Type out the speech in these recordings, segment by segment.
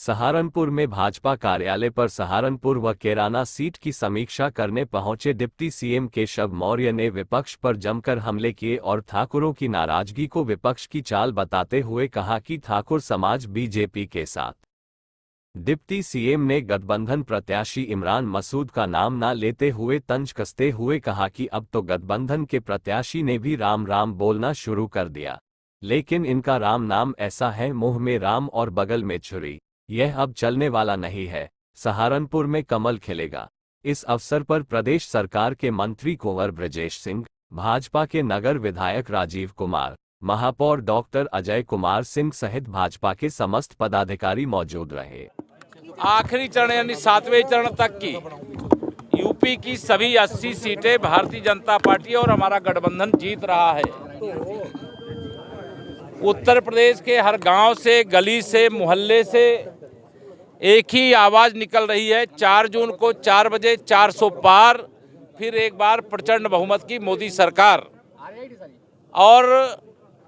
सहारनपुर में भाजपा कार्यालय पर सहारनपुर व कैराना सीट की समीक्षा करने पहुंचे डिप्टी सीएम केशव मौर्य ने विपक्ष पर जमकर हमले किए और ठाकुरों की नाराजगी को विपक्ष की चाल बताते हुए कहा कि ठाकुर समाज बीजेपी के साथ। डिप्टी सीएम ने गठबंधन प्रत्याशी इमरान मसूद का नाम न लेते हुए तंज कसते हुए कहा कि अब तो गठबंधन के प्रत्याशी ने भी राम राम बोलना शुरू कर दिया, लेकिन इनका राम नाम ऐसा है, मुंह में राम और बगल में छुरी। यह अब चलने वाला नहीं है। सहारनपुर में कमल खिलेगा। इस अवसर पर प्रदेश सरकार के मंत्री कुंवर बृजेश सिंह, भाजपा के नगर विधायक राजीव कुमार, महापौर डॉक्टर अजय कुमार सिंह सहित भाजपा के समस्त पदाधिकारी मौजूद रहे। आखिरी चरण यानी 7वें चरण तक की यूपी की सभी 80 सीटें भारतीय जनता पार्टी और हमारा गठबंधन जीत रहा है। उत्तर प्रदेश के हर गांव से, गली से, मोहल्ले से एक ही आवाज निकल रही है। 4 जून को 4 बजे 400 पार, फिर एक बार प्रचंड बहुमत की मोदी सरकार। और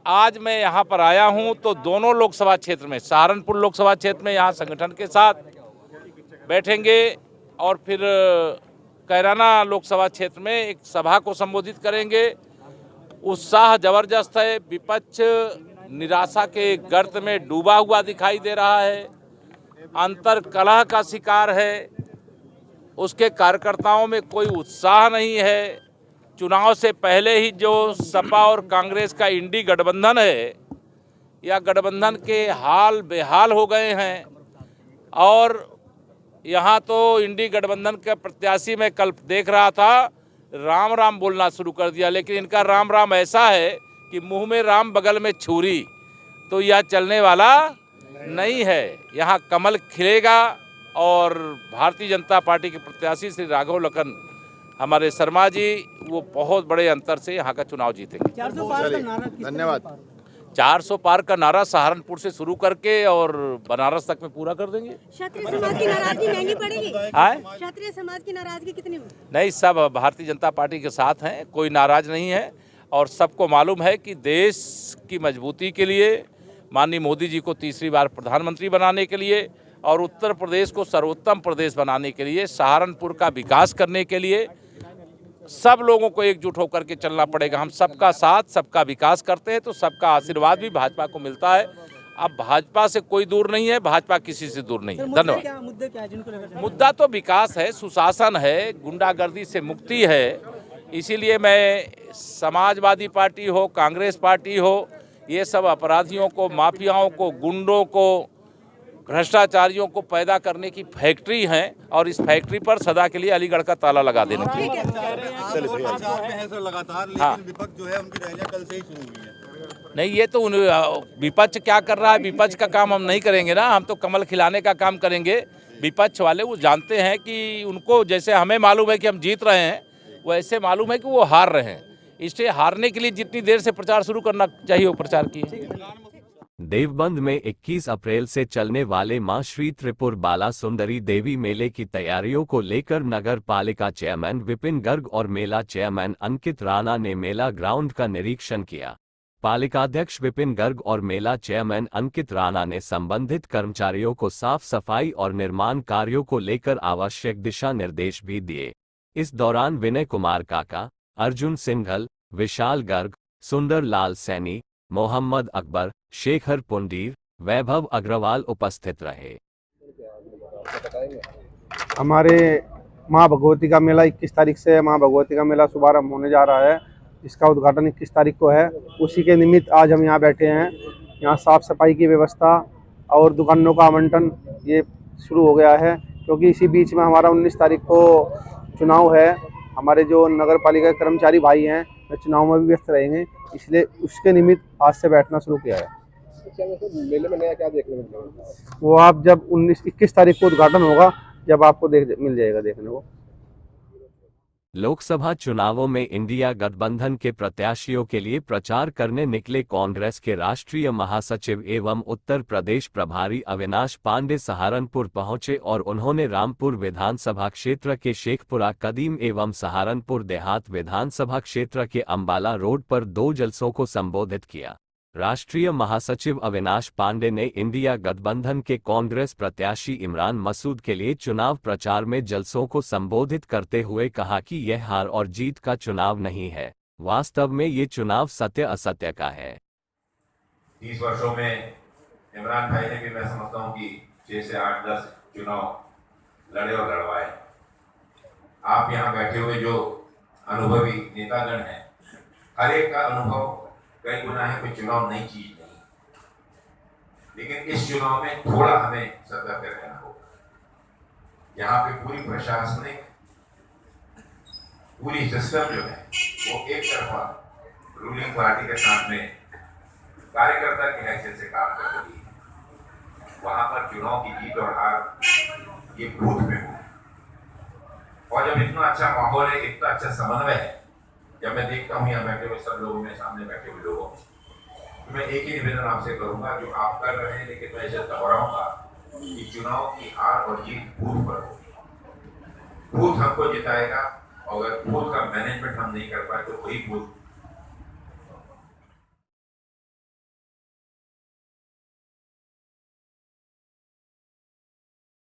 आज मैं यहाँ पर आया हूँ तो दोनों लोकसभा क्षेत्र में, सहारनपुर लोकसभा क्षेत्र में यहाँ संगठन के साथ बैठेंगे और फिर कैराना लोकसभा क्षेत्र में एक सभा को संबोधित करेंगे। उत्साह जबरदस्त है। विपक्ष निराशा के गर्त में डूबा हुआ दिखाई दे रहा है, अंतर कलह का शिकार है, उसके कार्यकर्ताओं में कोई उत्साह नहीं है। चुनाव से पहले ही जो सपा और कांग्रेस का इंडी गठबंधन है, या गठबंधन के हाल बेहाल हो गए हैं। और यहाँ तो इंडी गठबंधन के प्रत्याशी मैं कल देख रहा था, राम राम बोलना शुरू कर दिया, लेकिन इनका राम राम ऐसा है कि मुंह में राम बगल में छुरी। तो यह चलने वाला नहीं है। यहाँ कमल खिलेगा और भारतीय जनता पार्टी के प्रत्याशी श्री राघव लखन हमारे शर्मा जी, वो बहुत बड़े अंतर से यहाँ का चुनाव जीतेंगे। 400 पार का नारा, धन्यवाद। 400 पार का नारा सहारनपुर से शुरू करके और बनारस तक में पूरा कर देंगे। क्षत्रिय समाज की नाराजगी महंगी पड़ेगी? क्षत्रिय समाज की नाराजगी कितनी? नहीं, सब भारतीय जनता पार्टी के साथ हैं, कोई नाराज नहीं है। और सबको मालूम है कि देश की मजबूती के लिए, माननीय मोदी जी को तीसरी बार प्रधानमंत्री बनाने के लिए और उत्तर प्रदेश को सर्वोत्तम प्रदेश बनाने के लिए, सहारनपुर का विकास करने के लिए सब लोगों को एकजुट होकर के चलना पड़ेगा। हम सबका साथ, सबका विकास करते हैं तो सबका आशीर्वाद भी भाजपा को मिलता है। अब भाजपा से कोई दूर नहीं है, भाजपा किसी से दूर नहीं है। धन्यवाद। मुद्दा तो विकास है, सुशासन है, गुंडागर्दी से मुक्ति है। इसीलिए मैं समाजवादी पार्टी हो, कांग्रेस पार्टी हो, ये सब अपराधियों को, माफियाओं को, गुंडों को, भ्रष्टाचारियों को पैदा करने की फैक्ट्री है और इस फैक्ट्री पर सदा के लिए अलीगढ़ का ताला लगा देना चाहिए। हाँ, विपक्ष जो है उनकी रैलियां कल से ही शुरू हुई है। नहीं, ये तो विपक्ष क्या कर रहा है, विपक्ष का काम हम नहीं करेंगे ना, हम तो कमल खिलाने का काम करेंगे। विपक्ष वाले वो जानते हैं कि उनको, जैसे हमें मालूम है कि हम जीत रहे हैं, वैसे मालूम है कि वो हार रहे हैं। इसलिए हारने के लिए जितनी देर से प्रचार शुरू करना चाहिए वो प्रचार किए। देवबंद में 21 अप्रैल से चलने वाले मां श्री त्रिपुर बाला सुंदरी देवी मेले की तैयारियों को लेकर नगर पालिका चेयरमैन विपिन गर्ग और मेला चेयरमैन अंकित राणा ने मेला ग्राउंड का निरीक्षण किया। पालिकाध्यक्ष विपिन गर्ग और मेला चेयरमैन अंकित राणा ने संबंधित कर्मचारियों को साफ सफाई और निर्माण कार्यों को लेकर आवश्यक दिशा निर्देश भी दिए। इस दौरान विनय कुमार काका, अर्जुन सिंघल, विशाल गर्ग, सुंदर लाल सैनी, मोहम्मद अकबर, शेखर पुंडीर, वैभव अग्रवाल उपस्थित रहे। हमारे मां भगवती का मेला 21 तारीख से मां भगवती का मेला शुभारंभ होने जा रहा है, जिसका उद्घाटन 21 तारीख को है। उसी के निमित्त आज हम यहाँ बैठे हैं। यहाँ साफ सफाई की व्यवस्था और दुकानों का आवंटन ये शुरू हो गया है, क्योंकि इसी बीच में हमारा 19 तारीख को चुनाव है। हमारे जो नगर पालिका कर्मचारी भाई हैं वे चुनाव में भी व्यस्त रहेंगे, इसलिए उसके निमित्त आज से बैठना शुरू किया है। मेले में नया क्या देखने को मिलेगा? वो आप जब 21 तारीख को उद्घाटन होगा, जब आपको मिल जाएगा देखने को। लोकसभा चुनावों में इंडिया गठबंधन के प्रत्याशियों के लिए प्रचार करने निकले कांग्रेस के राष्ट्रीय महासचिव एवं उत्तर प्रदेश प्रभारी अविनाश पांडे सहारनपुर पहुंचे और उन्होंने रामपुर विधानसभा क्षेत्र के शेखपुरा कदीम एवं सहारनपुर देहात विधानसभा क्षेत्र के अंबाला रोड पर 2 जलसों को संबोधित किया। राष्ट्रीय महासचिव अविनाश पांडे ने इंडिया गठबंधन के कांग्रेस प्रत्याशी इमरान मसूद के लिए चुनाव प्रचार में जलसों को संबोधित करते हुए कहा कि यह हार और जीत का चुनाव नहीं है, वास्तव में ये चुनाव सत्य असत्य का है। 30 वर्षों में इमरान भाई ने भी, मैं समझता हूँ कि 6 से 8-10 चुनाव लड़े और लड़वाए। आप यहाँ बैठे हुए जो अनुभवी नेतागण हैं, हर एक का अनुभव कई गुना है, कोई चुनाव नई चीज नहीं, लेकिन इस चुनाव में थोड़ा हमें सतर्क रहना होगा। यहाँ पे पूरी प्रशासनिक, पूरी सिस्टम जो है वो एक तरफा रूलिंग पार्टी के साथ में कार्यकर्ता की हैसियत से काम कर रही है। वहां पर चुनाव की जीत और हार ये बूथ में हुई, और जब इतना अच्छा माहौल है, इतना अच्छा समन्वय है, जब मैं देखता हूँ यहाँ बैठे हुए सब लोगों में, सामने बैठे हुए लोगों में, तो मैं एक ही निवेदन आपसे करूंगा जो आप कर रहे हैं, लेकिन मैं इसे दोहराऊंगा कि चुनाव की हार और जीत बूथ पर होगी। बूथ हमको जिताएगा, और अगर बूथ का मैनेजमेंट हम नहीं कर पाए तो वही बूथ